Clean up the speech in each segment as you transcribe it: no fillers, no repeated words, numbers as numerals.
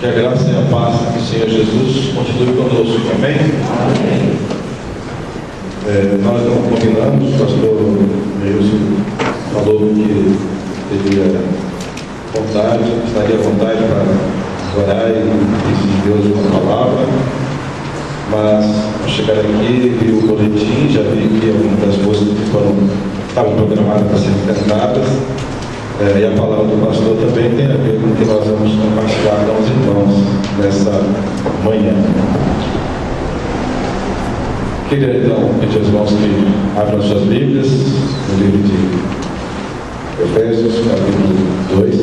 Que a graça e a paz do Senhor Jesus continue conosco, amém? Amém. Nós não combinamos, o pastor Neilson falou que teria vontade, estaria à vontade para orar e pedir a Deus uma palavra, mas ao chegar aqui, vi o boletim, já vi que algumas das músicas que estavam programadas para serem cantadas. E a palavra do pastor também tem a ver com o que nós vamos compartilhar com os irmãos nessa manhã. Queria então pedir aos irmãos que abram suas Bíblias no livro de Efésios, capítulo 2.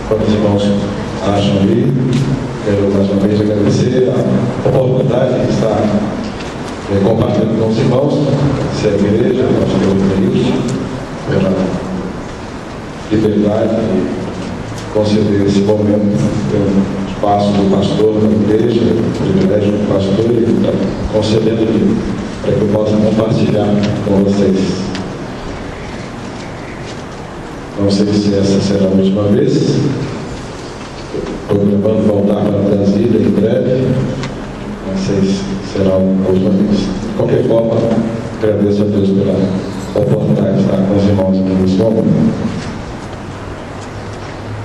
Quando os irmãos acham ali, quero mais uma vez agradecer a oportunidade de estar compartilhando com os irmãos, se é a igreja, nós temos isso, pela liberdade de conceder esse momento, pelo espaço do pastor da igreja, o privilégio do pastor, e está concedendo para que eu possa compartilhar com vocês. Não sei se essa será a última vez. Programando voltar para Brasília em breve, não sei se será a última vez. De qualquer forma, agradeço a Deus pela oportunidade de estar com os irmãos aqui nesse momento.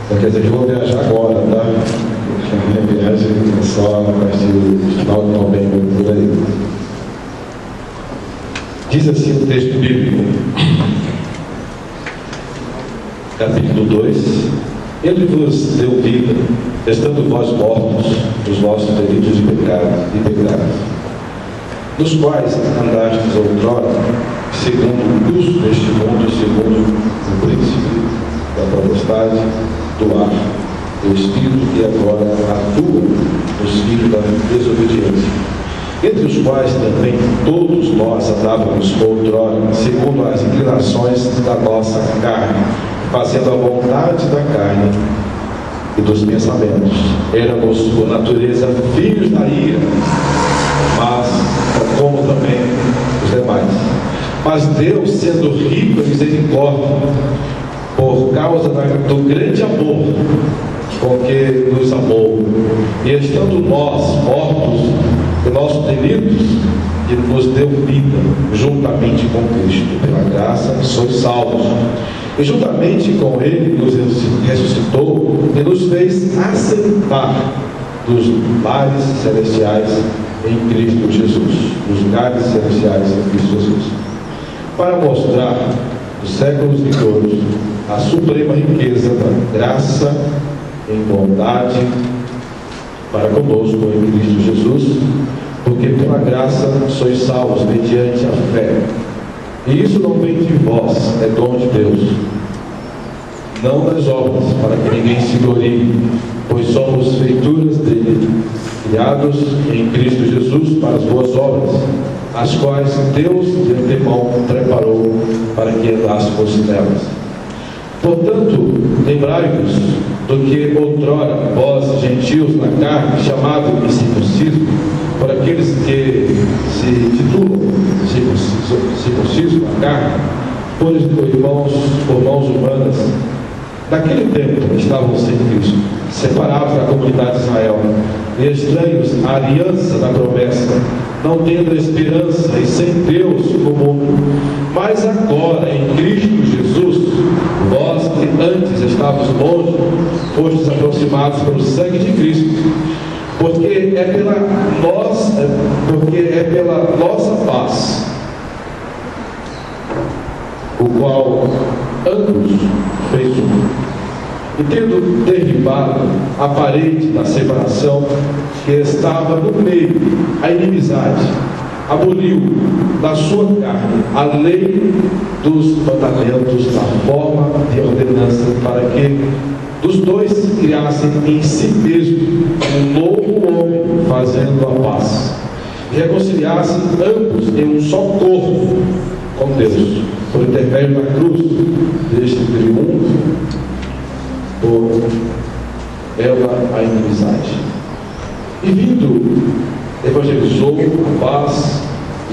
Então, quer dizer que eu vou viajar agora, tá? A minha viagem é só a partir do final de novembro, por aí. Diz assim o texto bíblico, capítulo 2: Ele vos deu vida, estando vós mortos nos vossos delitos e pecados, nos quais andastes outrora, segundo o curso deste mundo, segundo o príncipe da potestade do ar, do Espírito que agora atua nos filhos da desobediência, entre os quais também todos nós andávamos outrora, segundo as inclinações da nossa carne, fazendo a vontade da carne e dos pensamentos. Éramos por natureza filhos da ira, mas como também os demais. Mas Deus, sendo rico em misericórdia, por causa do grande amor com que nos amou, e estando nós mortos de nossos delitos, e nos deu vida juntamente com Cristo. Pela graça sois salvos, e juntamente com Ele nos ressuscitou e nos fez assentar dos lares celestiais em Cristo Jesus, nos lugares celestiais em Cristo Jesus, para mostrar os séculos vindouros a suprema riqueza da graça em bondade para conosco em Cristo Jesus, porque pela graça sois salvos mediante a fé. E isso não vem de vós, é dom de Deus, não das obras, para que ninguém se glorie, pois somos feituras dele, criados em Cristo Jesus para as boas obras, as quais Deus de antemão preparou para que andássemos nelas. Portanto, lembrai-vos do que outrora vós, gentios na carne, chamado incircunciso, por aqueles que se titulam circunciso na carne, por mãos humanas, naquele tempo estavam sem Cristo, separados da comunidade de Israel, e estranhos à aliança da promessa, não tendo esperança e sem Deus no mundo. Mas agora, em Cristo Jesus, vós que antes estávamos longe, fostes aproximados pelo sangue de Cristo, porque é pela nossa paz, o qual ambos fez um. E tendo derribado a parede da separação que estava no meio, a inimizade, aboliu da sua carne a lei dos mandamentos na forma de ordenança, para que dos dois criassem em si mesmo um novo homem, fazendo a paz, e reconciliassem ambos em um só corpo com Deus, por intermédio da cruz, deste triunfo por ela a inimizade. E vindo, evangelizou a paz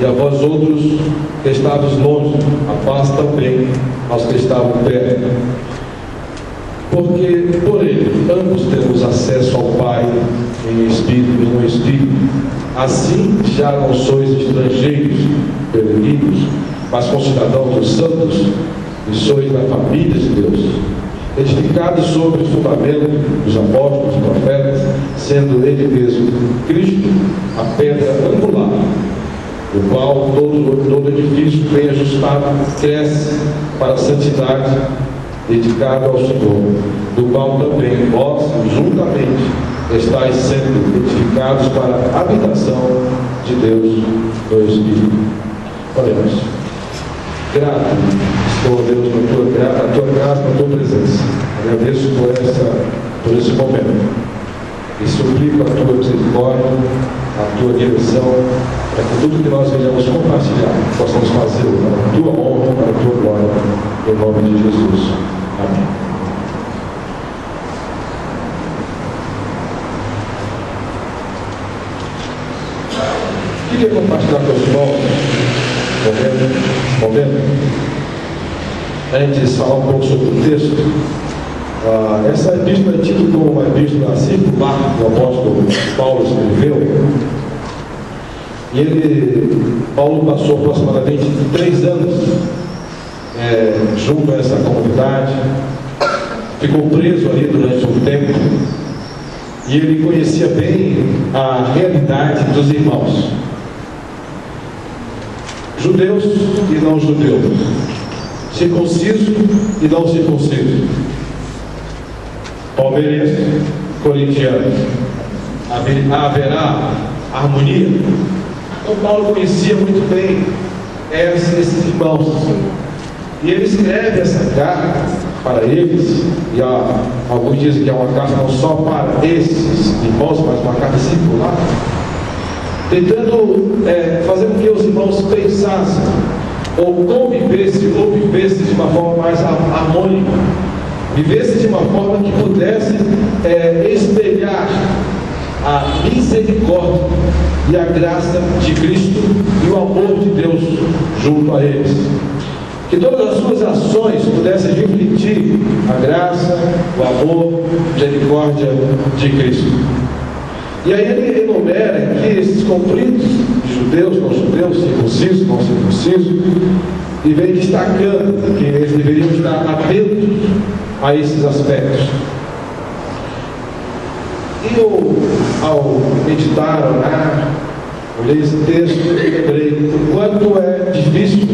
E a vós outros que estavais longe, a paz também aos que estavam perto. Porque por ele ambos temos acesso ao Pai em espírito e no espírito. Assim já não sois estrangeiros, peregrinos, mas concidadãos dos santos, e sois da família de Deus, edificados sobre o fundamento dos apóstolos e profetas, sendo ele mesmo Cristo a pedra angular, o qual todo edifício bem ajustado cresce para a santidade, dedicado ao Senhor, do qual também vós, juntamente, estáis sendo edificados para a habitação de Deus no Espírito. Oremos. Grato estou, Deus, a tua graça, a tua presença. Agradeço por esse momento. E suplico a tua misericórdia, a tua direção, para que tudo que nós venhamos compartilhar, possamos fazê-lo para a tua honra, para a tua glória, em nome de Jesus. Amém. Queria compartilhar com os irmãos momento, antes de falar um pouco sobre o texto. Essa epístola é tida como uma epístola circular que o apóstolo Paulo escreveu. E Paulo passou aproximadamente 3 anos junto a essa comunidade, ficou preso ali durante um tempo, e ele conhecia bem a realidade dos irmãos, judeus e não judeus, circunciso e não circunciso, palmeirense, corintiano. Haverá harmonia? Então Paulo conhecia muito bem esses irmãos, e ele escreve essa carta para eles, e alguns dizem que é uma carta não só para esses irmãos, mas uma carta circular, tentando fazer com que os irmãos pensassem, ou convivessem, ou vivessem de uma forma mais harmônica, vivessem de uma forma que pudesse espelhar a misericórdia e a graça de Cristo e o amor de Deus junto a eles. Que todas as suas ações pudessem refletir a graça, o amor, a misericórdia de Cristo. E aí ele enumera aqui esses conflitos de judeus com judeus, circuncisos com circuncisos, e vem destacando que eles deveriam estar atentos a esses aspectos. E eu, ao meditar, orar, olhei esse texto e lembrei o quanto é difícil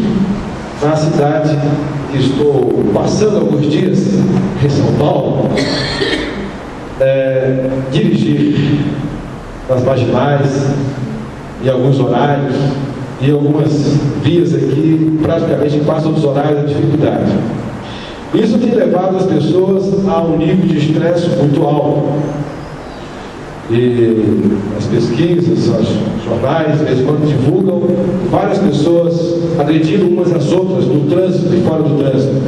na cidade que estou passando alguns dias, em São Paulo, dirigir nas marginais, em alguns horários, e algumas vias aqui, praticamente em quase todos os horários, de dificuldade. Isso tem levado as pessoas a um nível de estresse muito alto. E as pesquisas, os jornais, de vez em quando divulgam várias pessoas agredindo umas às outras no trânsito e fora do trânsito.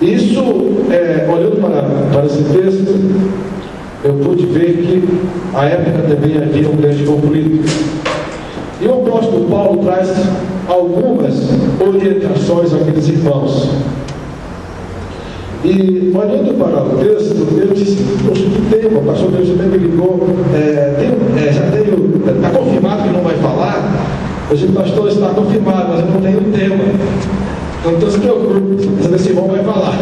Isso, olhando para esse texto, eu pude ver que a época também havia um grande conflito. E o apóstolo Paulo traz algumas orientações àqueles irmãos. E olhando para o texto, eu disse, poxa, que tema, o pastor Deus também me ligou, está confirmado que não vai falar? Eu disse, pastor, está confirmado, mas eu não tenho tema. Então se preocupe, esse irmão vai falar,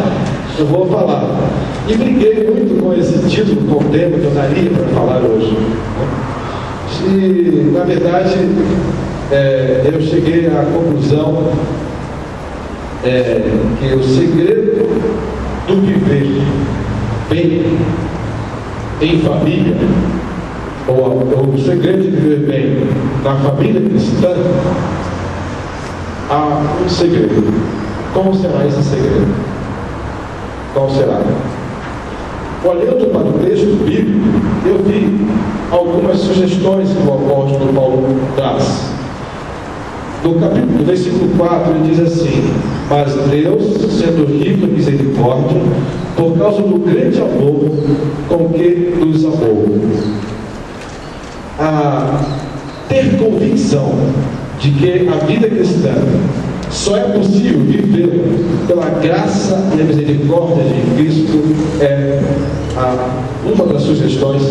eu vou falar. E briguei muito com esse título, com o tema que eu daria para falar hoje. E, na verdade, eu cheguei à conclusão que o segredo do viver bem em família, ou o segredo de viver bem na família cristã, há um segredo. Como será esse segredo? Qual será? Olhando para o texto bíblico, eu vi algumas sugestões que o apóstolo Paulo traz. No versículo 4 ele diz assim: mas Deus, sendo rico em misericórdia, por causa do grande amor com que nos amou. Ter convicção de que a vida cristã só é possível viver pela graça e a misericórdia de Cristo é uma das sugestões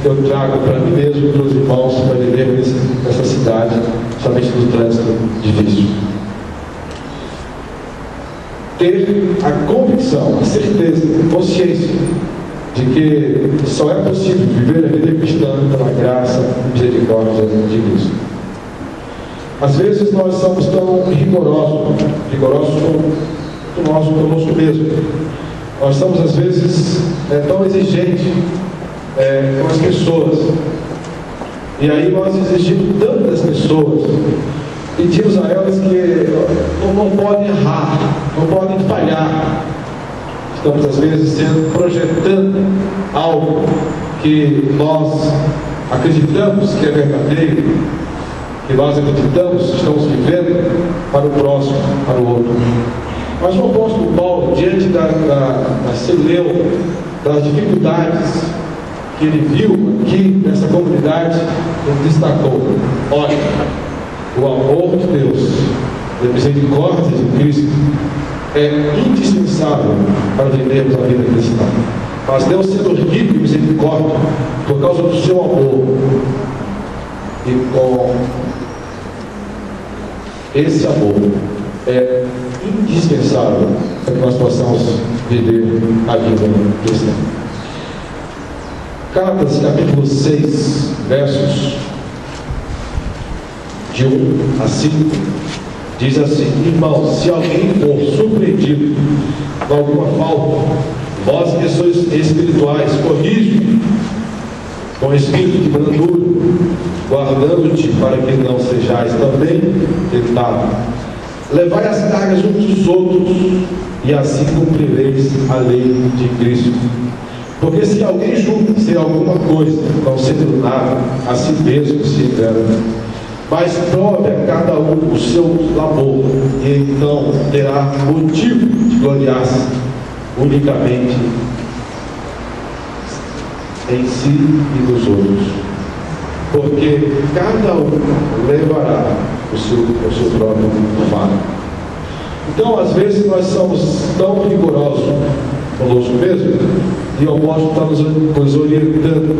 que eu trago para mim mesmo e para os irmãos para vivermos nessa cidade, somente no trânsito difícil. Ter a convicção, a certeza, a consciência de que só é possível viver a vida cristã pela graça e misericórdia de Cristo. Às vezes nós somos tão rigorosos conosco mesmo. Nós somos às vezes tão exigentes com as pessoas. E aí nós exigimos tanto das pessoas, pedimos a elas que não podem errar, não podem falhar. Estamos às vezes projetando algo que nós acreditamos que é verdadeiro, que nós acreditamos, estamos vivendo para o próximo, para o outro. Mas o apóstolo Paulo, diante das dificuldades que ele viu aqui nessa comunidade, ele destacou: olha, o amor de Deus, a misericórdia de Cristo é indispensável para vivermos a vida cristã. Mas Deus, sendo rico em misericórdia, por causa do seu amor, e com esse amor é indispensável para que nós possamos viver a vida cristã. Gálatas capítulo 6, versos de 1 a 5, diz assim: irmãos, se alguém for surpreendido em alguma falta, vós que sois espirituais, corrige com espírito de brandura, guardando-te para que não sejais também tentado. Levai as cargas uns dos outros, e assim cumprireis a lei de Cristo. Porque se alguém julga ser alguma coisa, não sendo nada, a si mesmo se engana. Mas prove a cada um o seu labor, e então terá motivo de gloriar-se unicamente em si e nos outros. Porque cada um levará o seu próprio fardo. Então, às vezes, nós somos tão rigorosos conosco mesmo, e o apóstolo está nos orientando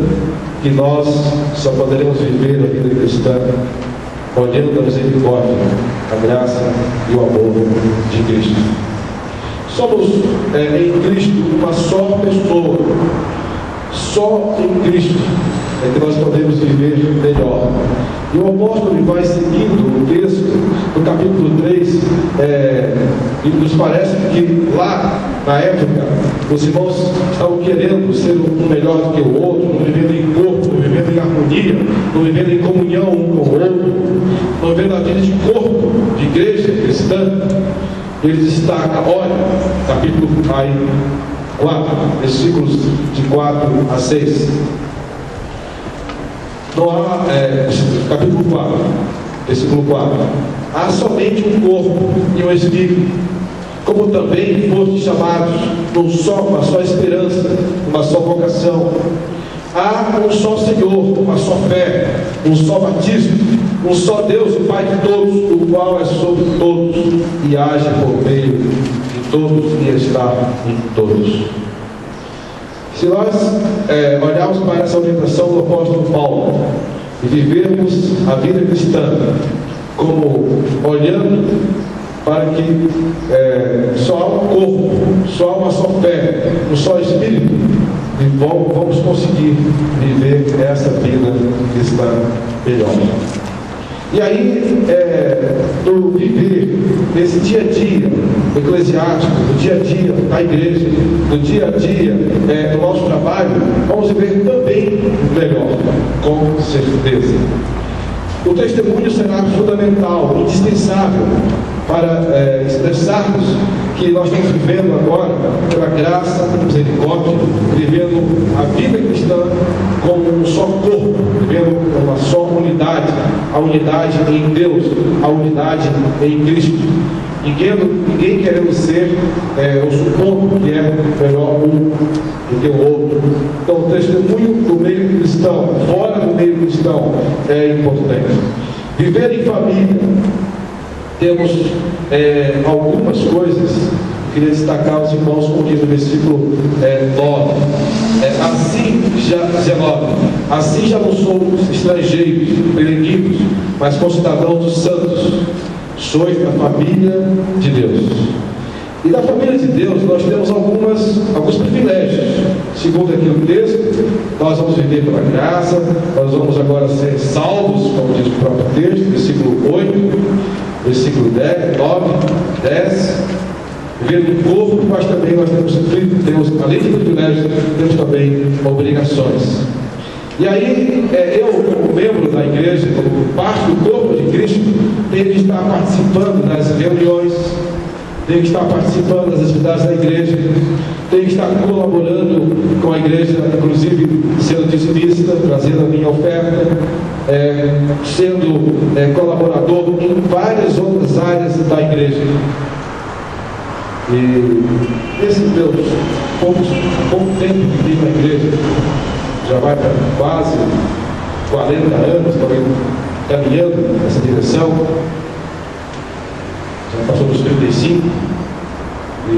que nós só poderemos viver a vida cristã olhando a misericórdia, a graça e o amor de Cristo. Somos em Cristo uma só pessoa. Só em Cristo é que nós podemos viver melhor. E o apóstolo vai seguindo o texto do capítulo 3, e nos parece que lá, na época, os irmãos estavam querendo ser um melhor do que o outro, não vivendo em corpo, não vivendo em harmonia, não vivendo em comunhão um com o outro, não vivendo a vida de corpo, de igreja cristã. Ele destaca, olha, capítulo 4, versículos de 4 a 6. Não há, capítulo 4, versículo 4. Há somente um corpo e um espírito, como também fostes chamados uma só esperança, uma só vocação. Há um só Senhor, uma só fé, um só batismo, um só Deus, o Pai de todos, o qual é sobre todos e age por meio de todos e está em todos. Se nós olharmos para essa orientação do apóstolo Paulo e vivermos a vida cristã como olhando para que só há um corpo, só há uma só fé, um só Espírito, e vamos conseguir viver essa vida cristã melhor. E aí, no viver desse dia a dia eclesiástico, do dia a dia da igreja, do dia a dia do nosso trabalho, vamos viver também melhor, com certeza. O testemunho será fundamental, indispensável, para expressarmos que nós estamos vivendo agora, pela graça e misericórdia, vivendo a vida cristã como um só corpo, vivendo uma só unidade, a unidade em Deus, a unidade em Cristo. Ninguém querendo ser ou supondo que é melhor um do que o outro. Então, o testemunho do meio cristão, fora do meio cristão, é importante. Viver em família. Temos algumas coisas. Queria destacar os irmãos como diz no versículo 9. Assim já não somos estrangeiros, peregrinos, mas concidadãos dos santos. Sois da família de Deus. E da família de Deus nós temos alguns privilégios. Segundo aqui o texto, nós vamos viver pela graça, nós vamos agora ser salvos, como diz o próprio texto, versículo 8, versículo 10, 9, 10. Viver no corpo, mas também nós temos além de privilégios, temos também obrigações. E aí, eu, como membro da igreja, como parte do corpo de Cristo, tenho que estar participando das reuniões, tenho que estar participando das atividades da igreja, tenho que estar colaborando com a igreja, inclusive sendo dizimista, trazendo a minha oferta, sendo colaborador em várias outras áreas da igreja. E esse Deus, pouco tempo que vive na igreja, já vai para quase 40 anos, talvez caminhando nessa direção, já passou dos 35, e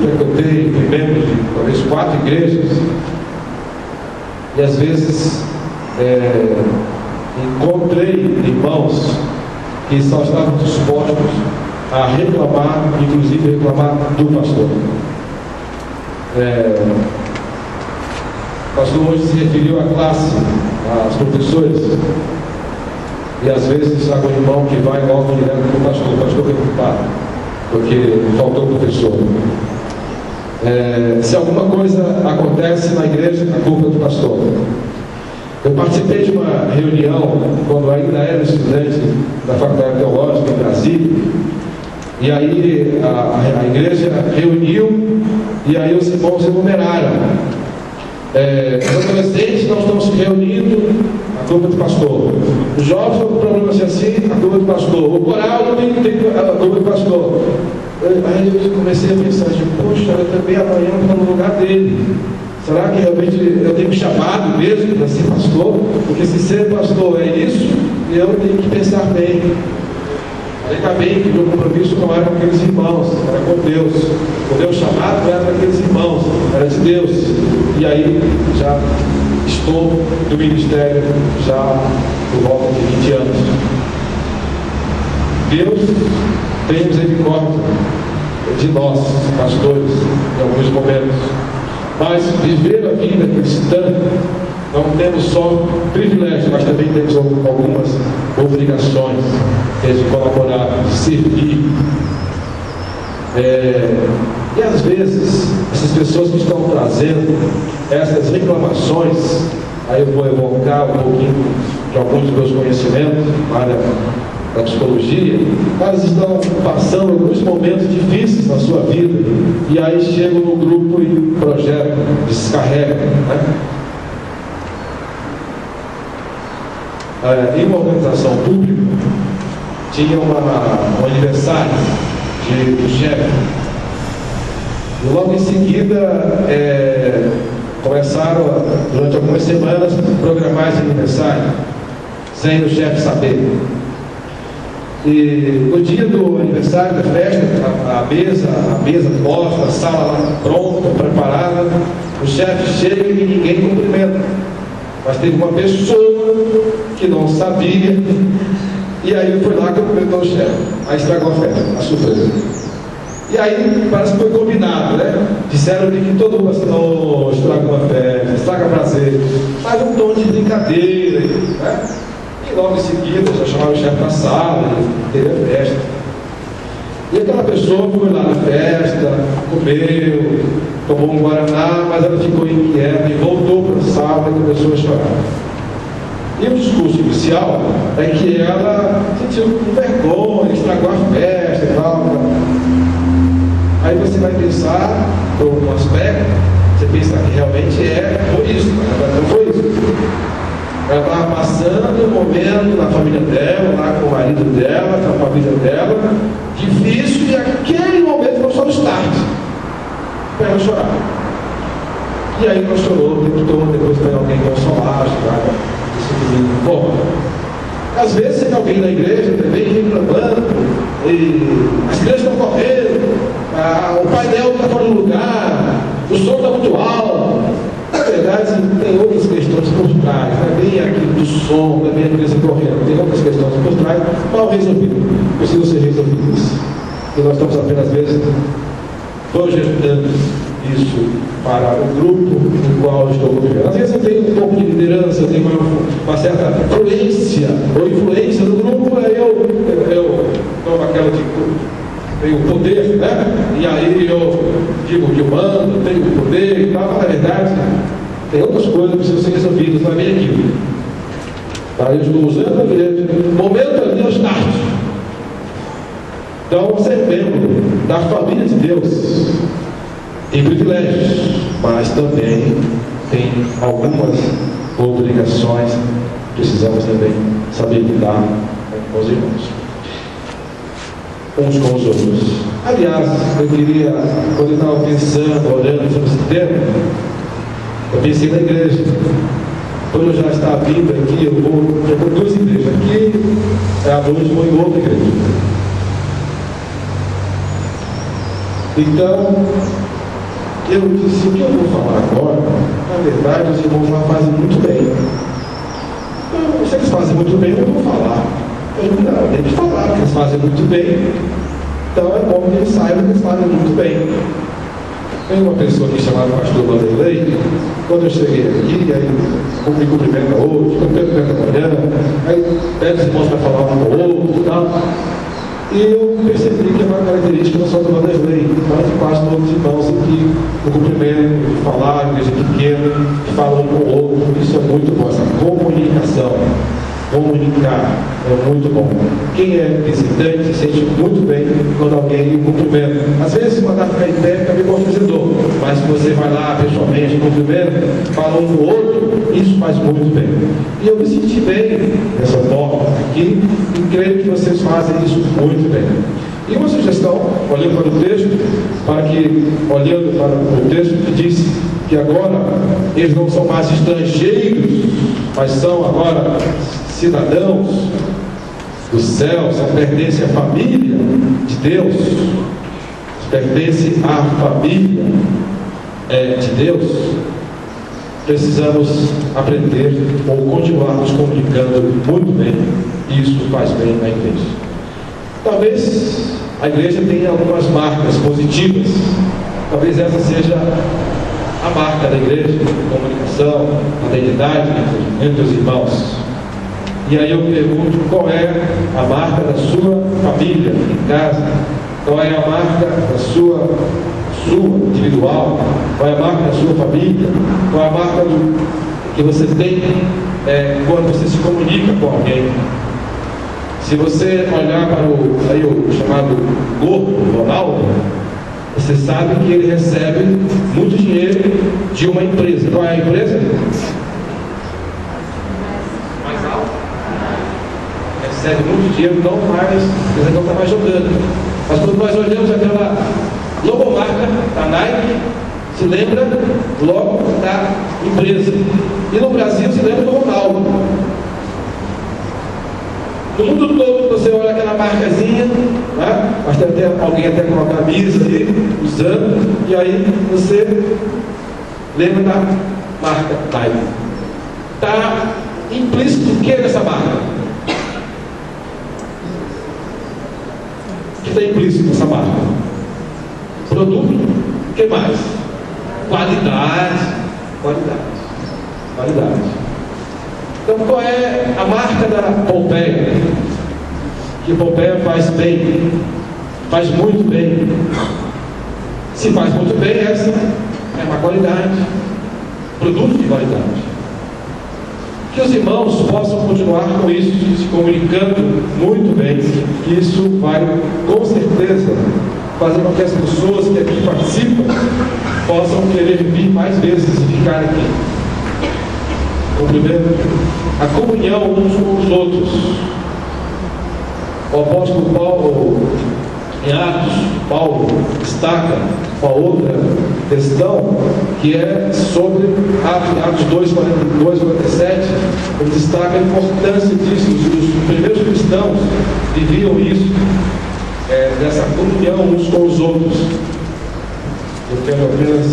frequentei, fui membro de talvez 4 igrejas, e às vezes encontrei irmãos que só estavam dispostos a reclamar, inclusive reclamar do pastor. O pastor hoje se referiu à classe, aos professores, e às vezes há um irmão que vai logo direto para o pastor preocupado, porque faltou o professor. Se alguma coisa acontece na igreja, a culpa é do pastor. Eu participei de uma reunião, quando ainda era estudante da Faculdade Teológica em Brasília, e aí a igreja reuniu, e aí os irmãos enumeraram. Os adolescentes não estão se reunindo, a culpa do pastor. Os jovens com problemas assim, a culpa do pastor. O coral não tem a culpa do pastor. Aí eu comecei a pensar, poxa, eu também amanhã estou no lugar dele. Será que realmente eu tenho chamado mesmo para ser pastor? Porque se ser pastor é isso, eu tenho que pensar bem. Ainda bem que o meu compromisso não era com aqueles irmãos, era com Deus. O meu chamado não era para aqueles irmãos, era de Deus. E aí já estou no ministério já por volta de 20 anos. Deus tem misericórdia de nós, pastores, em alguns momentos. Mas viver a vida cristã, não temos só privilégios, mas também temos algumas obrigações, de colaborar, de servir. E às vezes, essas pessoas que estão trazendo essas reclamações, aí eu vou evocar um pouquinho de alguns dos meus conhecimentos na área da psicologia, elas estão passando alguns momentos difíceis na sua vida, e aí chegam no grupo e projetam, descarregam, né? Em uma organização pública, tinha um aniversário do chefe, e logo em seguida começaram, durante algumas semanas, programar esse aniversário, sem o chefe saber. E no dia do aniversário, da festa, a mesa posta, a sala lá pronta, preparada, o chefe chega e ninguém cumprimenta. Mas teve uma pessoa que não sabia, e aí foi lá que cumprimentou o chefe. Aí estragou a festa, a surpresa. E aí parece que foi combinado, né? Disseram que todo mundo assim, não, estraga uma festa, estraga prazer. Mas um tom de brincadeira, né? E logo em seguida já chamaram o chefe para a sala, teve a festa. E aquela pessoa foi lá na festa, comeu, tomou um guaraná, mas ela ficou inquieta e voltou para a sala e começou a chorar. E o discurso inicial é que ela sentiu vergonha, estragou a festa e tal. Aí você vai pensar por um aspecto, você pensa que realmente foi isso, mas não foi isso. Ela estava passando um momento na família dela, lá com o marido dela, com a família dela, difícil, e aquele momento foi só o start para ela chorar. E aí ela chorou o tempo todo, depois foi alguém consolar, esse menino, bom. Às vezes tem alguém da igreja também reclamando, e as crianças estão correndo, o painel está fora do lugar, o som está muito alto. Na verdade, tem outras questões por trás, não é bem aquilo do som, não é bem a criança correndo, tem outras questões por trás, mal resolvidas, precisam ser resolvidas. E nós estamos apenas, às vezes, projetando isso para o grupo no qual eu estou vivendo. Às vezes eu tenho um pouco de liderança, eu tenho uma certa influência do grupo, aí eu tomo aquela de tenho poder, né? E aí eu digo que eu mando, tenho poder e tal, mas na verdade tem outras coisas que precisam ser resolvidas, não é bem aquilo. Tá? Eu estou usando a igreja, no momento ali eu start. Então, ser membro da família de Deus tem privilégios, mas também tem algumas obrigações que precisamos também saber lidar com os irmãos, uns com os outros. Aliás, eu queria, quando eu estava pensando, olhando sobre esse tema, eu pensei na igreja. Quando eu já estava vindo aqui, eu vou duas igrejas. Aqui é a noite, vou em outra igreja. Então, eu disse, o que eu vou falar agora, na verdade, os irmãos lá fazem muito bem. Então, se eles fazem muito bem, eu não vou falar. Eu não tenho que falar, que eles fazem muito bem. Então, é bom que eles saibam que eles fazem muito bem. Tem uma pessoa aqui chamada Pastor Vanderlei. Quando eu cheguei aqui, aí me cumprimenta hoje, cumprimenta amanhã, aí pede os irmãos para falar um com o outro e tal. E eu percebi que é uma característica não só do Vanderlei, mas de quase todos os irmãos aqui, no cumprimento, de falar, igreja pequena, de falar um com o outro. Isso é muito bom, essa comunicação. Comunicar é muito bom. Quem é visitante se sente muito bem quando alguém o cumprimenta. Às vezes, mandar ficar em pé fica meio constrangedor, mas se você vai lá pessoalmente, cumprimenta, fala um com o outro, isso faz muito bem. E eu me senti bem dessa forma aqui, e creio que vocês fazem isso muito bem. E uma sugestão, olhando para o texto, olhando para o texto que diz que agora eles não são mais estrangeiros, mas são agora cidadãos do céu, pertencem à família de Deus, pertencem à família de Deus. Precisamos aprender ou continuar nos comunicando muito bem, e isso faz bem na igreja. Talvez a igreja tenha algumas marcas positivas, talvez essa seja a marca da igreja, comunicação, fidelidade entre os irmãos. E aí eu pergunto, qual é a marca da sua família em casa? Qual é a marca da sua individual? Qual é a marca da sua família? Qual é a marca que você tem quando você se comunica com alguém? Se você olhar para o chamado gordo, Ronaldo, você sabe que ele recebe muito dinheiro de uma empresa. Qual é a empresa? Mais alta. Recebe muito dinheiro, não está mais jogando. Mas quando nós olhamos aquela logomarca da Nike, se lembra logo da empresa. E no Brasil se lembra do Ronaldo. No mundo todo você olha aquela marcazinha, né? Mas tem até alguém até com uma camisa ali, usando, e aí você lembra da marca Nike. Está implícito o que é nessa marca? O que está implícito nessa marca? Produto, o que mais? Qualidade. Então, qual é a marca da Pompeia? Que Pompeia faz bem, faz muito bem. Se faz muito bem, essa é uma qualidade, produto de qualidade. Que os irmãos possam continuar com isso, se comunicando muito bem. Isso vai, com certeza, fazer com que as pessoas que aqui participam possam querer vir mais vezes e ficar aqui. Primeiro, a comunhão uns com os outros. O apóstolo Paulo, Em Atos, Paulo destaca uma outra questão que é sobre Atos 2, 42, 47. Ele destaca a importância disso. Os primeiros cristãos viviam isso, dessa comunhão uns com os outros. Eu quero apenas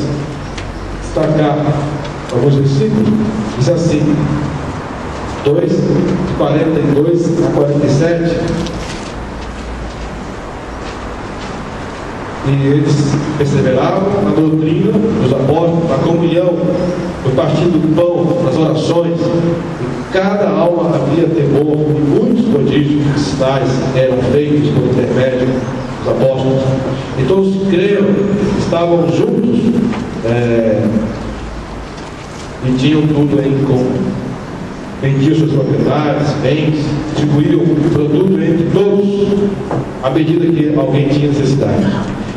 destacar alguns versículos. Diz assim, 2, de 42 a 47. E eles perseveravam na doutrina dos apóstolos, na comunhão, no partir do pão, nas orações. E cada alma havia temor, e muitos prodígios e sinais eram feitos por intermédio dos apóstolos. E todos creram, estavam juntos e tinham tudo em comum. Vendiam suas propriedades, bens, distribuíam o produto entre todos, à medida que alguém tinha necessidade.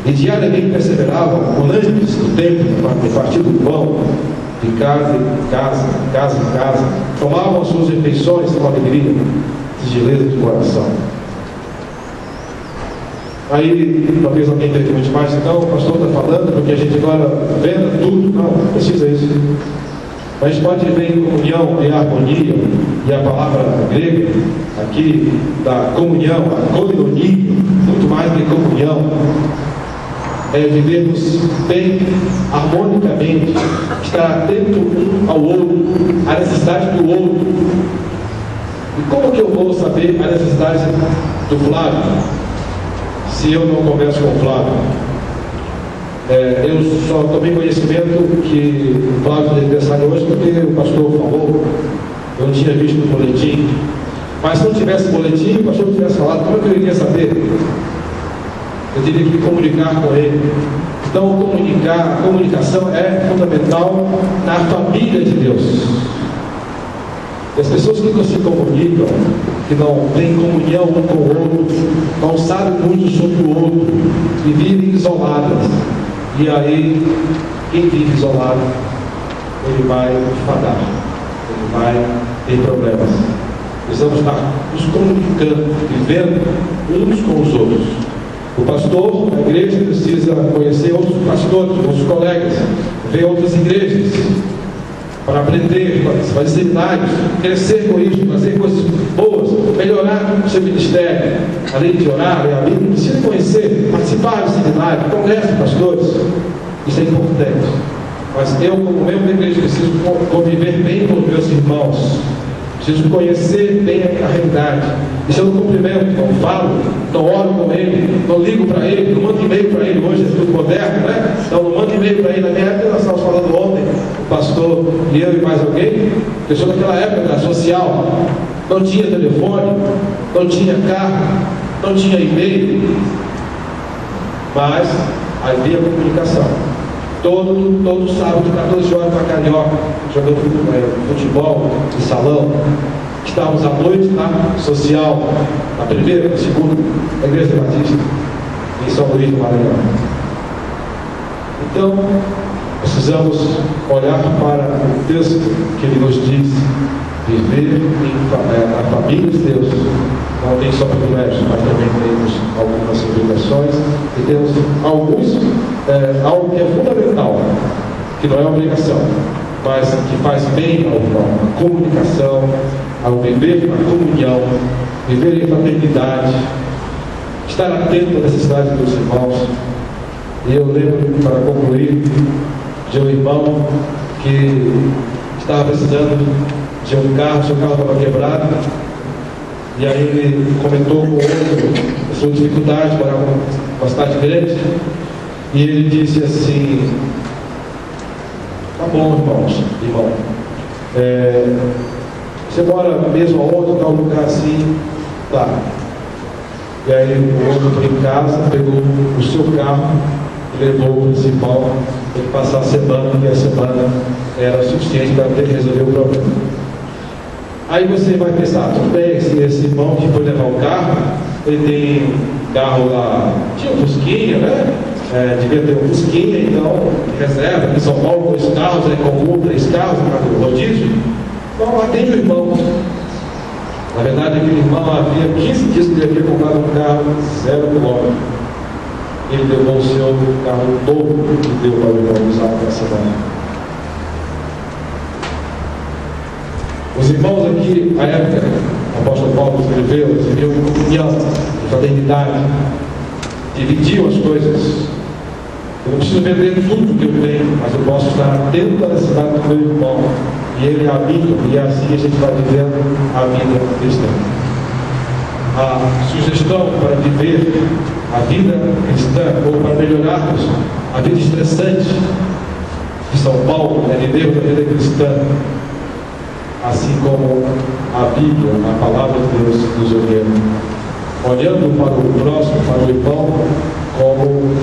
E diariamente perseveravam, unânimes no templo, no partir do pão, de casa em casa, tomavam as suas refeições com alegria, singeleza de coração. Aí, talvez alguém pergunte mais, então, o pastor está falando porque a gente agora venda tudo. Não precisa isso. Mas pode ver em comunhão e harmonia, e a palavra grega aqui da comunhão, a koinonia, muito mais que comunhão, é vivermos bem, harmonicamente, estar atento um ao outro, à necessidade do outro. E como que eu vou saber a necessidade do Flávio, se eu não converso com o Flávio? Eu só tomei conhecimento que o Flávio de aniversário hoje porque o pastor falou, eu não tinha visto no boletim. Mas se não tivesse boletim, o pastor não tivesse falado, como é que eu iria saber? Eu teria que comunicar com ele. Então, a comunicação é fundamental na família de Deus. E as pessoas que não se comunicam, que não têm comunhão um com o outro, não sabem muito sobre o outro e vivem isoladas. E aí, quem vive isolado, ele vai enfadar, ele vai ter problemas. Precisamos estar nos comunicando, vivendo uns com os outros. O pastor, a igreja, precisa conhecer outros pastores, outros colegas, ver outras igrejas, para aprender, para fazer seminários, crescer com isso, fazer coisas boas, melhorar o seu ministério. Além de orar, ler a Bíblia, precisa conhecer, participar de seminário, congresso de pastores. Isso é importante. Mas eu, como membro da igreja, preciso conviver bem com os meus irmãos. Preciso conhecer bem a realidade. E se eu não cumprimento, não falo, não oro com ele, não ligo para ele, não mando e-mail para ele, hoje é tudo moderno, né? Então não mando e-mail para ele. Na minha época, nós estávamos falando ontem, o pastor e eu e mais alguém, pessoa daquela época social, não tinha telefone, não tinha carro, não tinha e-mail, mas havia comunicação. Todo sábado, 14 horas para Carioca, jogando futebol de salão. Estávamos à noite na social, na primeira, na segunda, na Igreja Batista, em São Luís do Maranhão. Então, precisamos olhar para o texto que ele nos diz, viver na família de Deus. Não tem só privilégios, mas também temos algumas obrigações e temos algo que é fundamental, que não é obrigação, mas que faz bem ao irmão, a comunicação, ao viver na comunhão, viver em fraternidade, estar atento à necessidade dos irmãos. E eu lembro, para concluir, de um irmão que estava precisando de um carro, seu carro estava quebrado, e aí ele comentou com outro a sua dificuldade para uma cidade grande, e ele disse assim: tá bom, irmão, você mora mesmo aonde, tal lugar assim? Tá. E aí o outro foi em casa, pegou o seu carro e levou o principal para ele passar a semana, e a semana era suficiente para ter que resolver o problema. Aí você vai pensar, tudo bem, esse irmão que foi levar o carro, ele tem carro lá, tinha um Fusquinha, né? Devia ter um Fusquinha, então, reserva, em São Paulo, 2 carros, é comum, 3 carros, no rodízio. Então, atende o irmão. Na verdade, aquele irmão havia 15 dias que ele havia comprado um carro 0 km. ele levou o seu carro novo e deu para o irmão usar na semana. Os irmãos aqui, à época, o apóstolo Paulo escreveu, eles viviam em comunhão, em fraternidade, dividiam as coisas. Eu não preciso vender tudo que eu tenho, mas eu posso estar atento à necessidade do meu irmão, e ele é amigo, e assim a gente vai vivendo a vida cristã. A sugestão para viver a vida cristã, ou para melhorarmos a vida estressante de São Paulo, é viver a vida cristã, assim como a Bíblia, a palavra de Deus, nos orienta, olhando para o próximo, para o irmão, como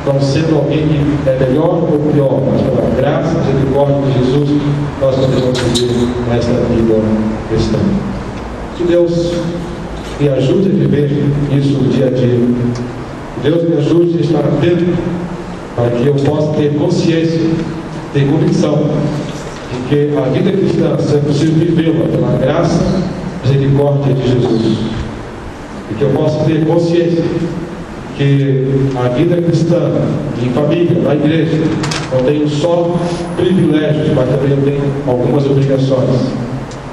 não sendo alguém que é melhor ou pior, mas pela graça e misericórdia de Jesus, nós podemos viver esta vida cristã. Que Deus me ajude a viver isso no dia a dia. Que Deus me ajude a estar atento, para que eu possa ter consciência, ter convicção de que a vida cristã é possível vivê-la pela graça e misericórdia de Jesus. E que eu possa ter consciência que a vida cristã, em família, na igreja, não tenho só privilégios, mas também eu tenho algumas obrigações.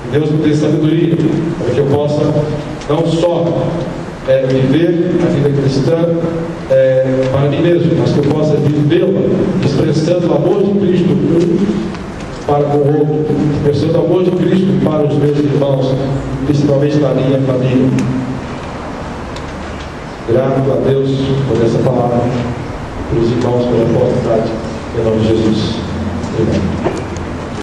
Que Deus me dê sabedoria para que eu possa não só viver a vida cristã para mim mesmo, mas que eu possa vivê-la expressando o amor de Cristo para com o outro, expressando o amor de Cristo para os meus irmãos, principalmente na minha família. Grato a Deus por essa palavra, pelos irmãos, pela oportunidade, em nome de Jesus. Amém.